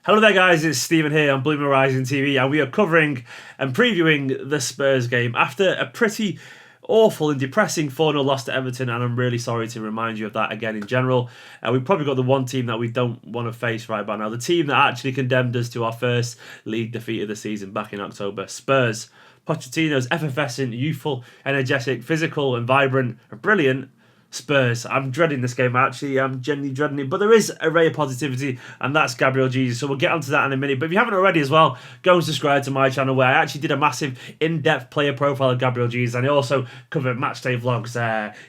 Hello there guys, it's Stephen here on BlueMoonRisingTV and we are covering and previewing the Spurs game after a pretty awful and depressing 4-0 loss to Everton, and I'm really sorry to remind you of that again in general. We've probably got the one team that we don't want to face right by now, the team that actually condemned us to our first league defeat of the season back in October. Spurs. Pochettino's effervescent, youthful, energetic, physical and vibrant, brilliant Spurs. I'm dreading this game, actually. I'm genuinely dreading it. But there is a ray of positivity, and that's Gabriel Jesus. So we'll get onto that in a minute. But if you haven't already as well, go and subscribe to my channel, where I actually did a massive in-depth player profile of Gabriel Jesus. And I also covered matchday vlogs,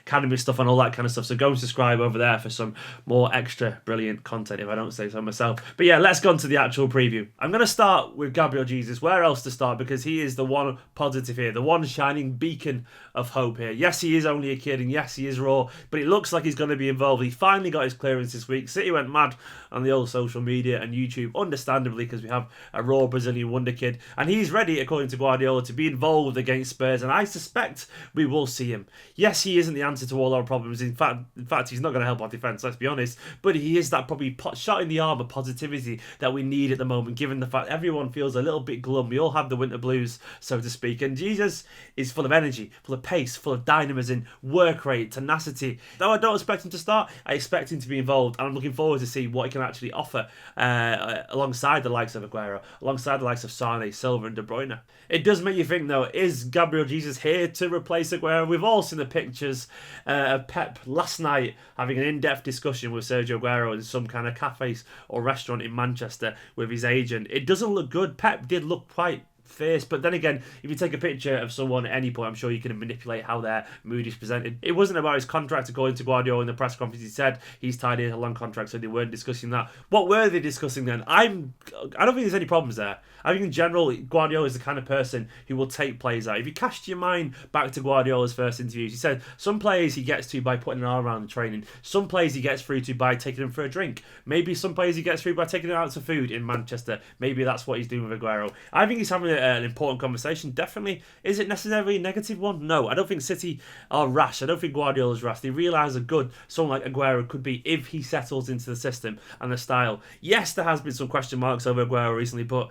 academy stuff and all that kind of stuff. So go and subscribe over there for some more extra brilliant content, if I don't say so myself. But yeah, let's go on to the actual preview. I'm going to start with Gabriel Jesus. Where else to start? Because he is the one positive here, the one shining beacon of hope here. Yes, he is only a kid, and yes, he is raw, but it looks like he's going to be involved. He finally got his clearance this week. City went mad on the old social media and YouTube, understandably, because we have a raw Brazilian wonder kid, and he's ready, according to Guardiola, to be involved against Spurs, and I suspect we will see him. Yes, he isn't the answer to all our problems. In fact, he's not going to help our defence, let's be honest, but he is that probably shot in the arm of positivity that we need at the moment, given the fact everyone feels a little bit glum. We all have the winter blues, so to speak, and Jesus is full of energy, full of pace, full of dynamism, work rate, tenacity. Though I don't expect him to start, I expect him to be involved, and I'm looking forward to see what he can actually offer alongside the likes of Aguero, alongside the likes of Sane, Silva and De Bruyne. It does make you think, though, is Gabriel Jesus here to replace Aguero? We've all seen the pictures of Pep last night having an in-depth discussion with Sergio Aguero in some kind of cafe or restaurant in Manchester with his agent. It doesn't look good. Pep did look quite fierce, but then again, if you take a picture of someone at any point, I'm sure you can manipulate how their mood is presented. It wasn't about his contract, according to Guardiola in the press conference. He said he's tied in a long contract, so they weren't discussing that. What were they discussing then? I don't think there's any problems there. I think in general, Guardiola is the kind of person who will take players out. If you cast your mind back to Guardiola's first interviews, he said some players he gets to by putting an arm around the training, some players he gets through to by taking them for a drink, maybe some players he gets through by taking them out to food in Manchester. Maybe that's what he's doing with Aguero. I think he's having an important conversation, definitely. Is it necessarily a negative one? No, I don't think City are rash. I don't think Guardiola's rash. They realise how good someone like Aguero could be if he settles into the system and the style. Yes, there has been some question marks over Aguero recently, but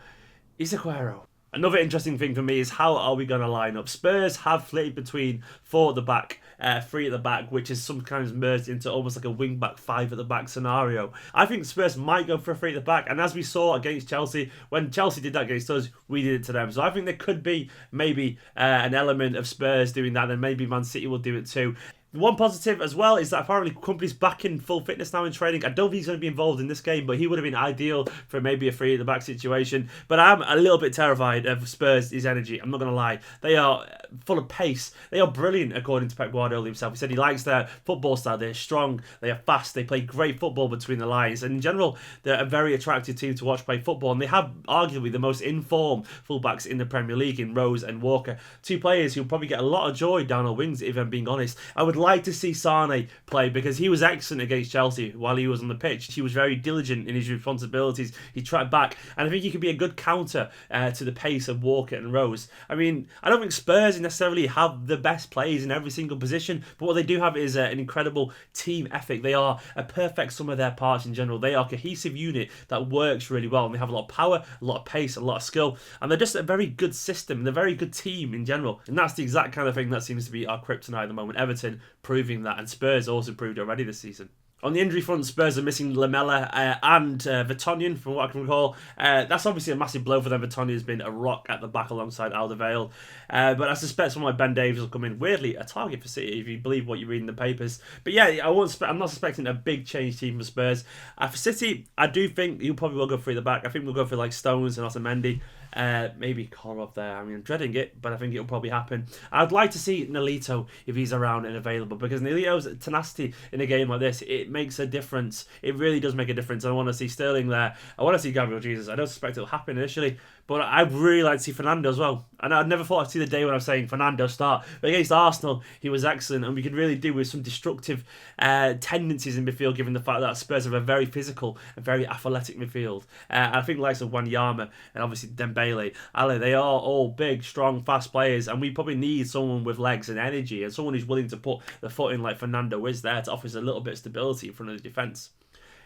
he's Aguero. Another interesting thing for me is how are we going to line up? Spurs have flitted between 4 at the back, 3 at the back, which is sometimes merged into almost like a wing-back 5 at the back scenario. I think Spurs might go for a 3 at the back, and as we saw against Chelsea, when Chelsea did that against us, we did it to them. So I think there could be maybe an element of Spurs doing that, and maybe Man City will do it too. One positive as well is that apparently Kompany's back in full fitness now in training. I don't think he's going to be involved in this game, but he would have been ideal for maybe a 3 at the back situation. But I'm a little bit terrified of Spurs' energy. I'm not going to lie. They are full of pace. They are brilliant, according to Pep Guardiola himself. He said he likes their football style. They're strong. They are fast. They play great football between the lines. And in general, they're a very attractive team to watch play football. And they have arguably the most informed fullbacks in the Premier League in Rose and Walker. 2 players who'll probably get a lot of joy down our wings, if I'm being honest. I would like to see Sane play because he was excellent against Chelsea while he was on the pitch. He was very diligent in his responsibilities. He tracked back, and I think he could be a good counter to the pace of Walker and Rose. I mean, I don't think Spurs necessarily have the best players in every single position, but what they do have is an incredible team ethic. They are a perfect sum of their parts in general. They are a cohesive unit that works really well, and they have a lot of power, a lot of pace, a lot of skill, and they're just a very good system. They're a very good team in general, and that's the exact kind of thing that seems to be our kryptonite at the moment. Everton proving that, and Spurs also proved already this season. On the injury front, Spurs are missing Lamela and Vertonghen, from what I can recall. That's obviously a massive blow for them. Vertonghen has been a rock at the back alongside Alderweireld. But I suspect someone like Ben Davies will come in. Weirdly, a target for City, if you believe what you read in the papers. But yeah, I'm not suspecting a big change team for Spurs. For City, I do think you probably will go 3 at the back. I think we'll go for like Stones and Otamendi. Maybe Kolarov there. I mean, I'm dreading it, but I think it'll probably happen. I'd like to see Nolito if he's around and available, because Nolito's tenacity in a game like this, it makes a difference. It really does make a difference. I want to see Sterling there. I want to see Gabriel Jesus. I don't suspect it'll happen initially, but I'd really like to see Fernando as well. And I'd never thought I'd see the day when I was saying Fernando start. But against Arsenal, he was excellent, and we could really do with some destructive tendencies in midfield, given the fact that Spurs have a very physical and very athletic midfield. I think the likes of Wanyama and obviously Dembele, Ale, they are all big, strong, fast players, and we probably need someone with legs and energy, and someone who's willing to put the foot in like Fernando is there to offer us a little bit of stability in front of the defence.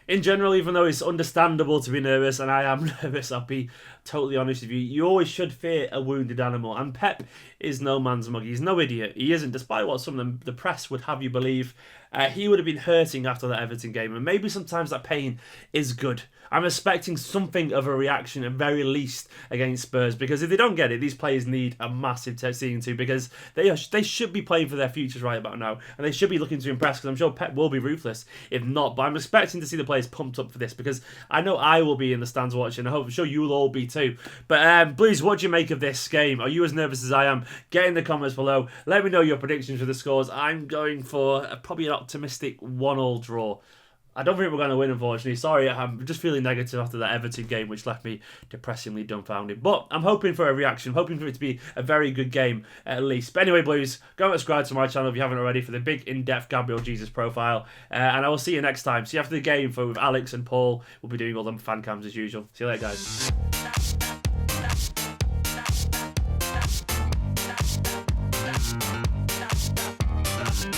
In general, even though it's understandable to be nervous, and I am nervous, I'll be totally honest with you, you always should fear a wounded animal. And Pep is no man's mug. He's no idiot. He isn't, despite what some of the press would have you believe. He would have been hurting after that Everton game, and maybe sometimes that pain is good. I'm expecting something of a reaction, at very least, against Spurs, because if they don't get it, these players need a massive seeing to, because they should be playing for their futures right about now, and they should be looking to impress, because I'm sure Pep will be ruthless if not. But I'm expecting to see the players pumped up for this, because I know I will be in the stands watching, and I'm sure you will all be too. But Blues, what do you make of this game? Are you as nervous as I am? Get in the comments below. Let me know your predictions for the scores. I'm going for probably an optimistic 1-1 draw. I don't think we're going to win, unfortunately. Sorry, I'm just feeling negative after that Everton game, which left me depressingly dumbfounded. But I'm hoping for a reaction, hoping for it to be a very good game at least. But anyway, Blues, go and subscribe to my channel if you haven't already for the big, in-depth Gabriel Jesus profile. And I will see you next time. See you after the game with Alex and Paul. We'll be doing all them fan cams as usual. See you later, guys.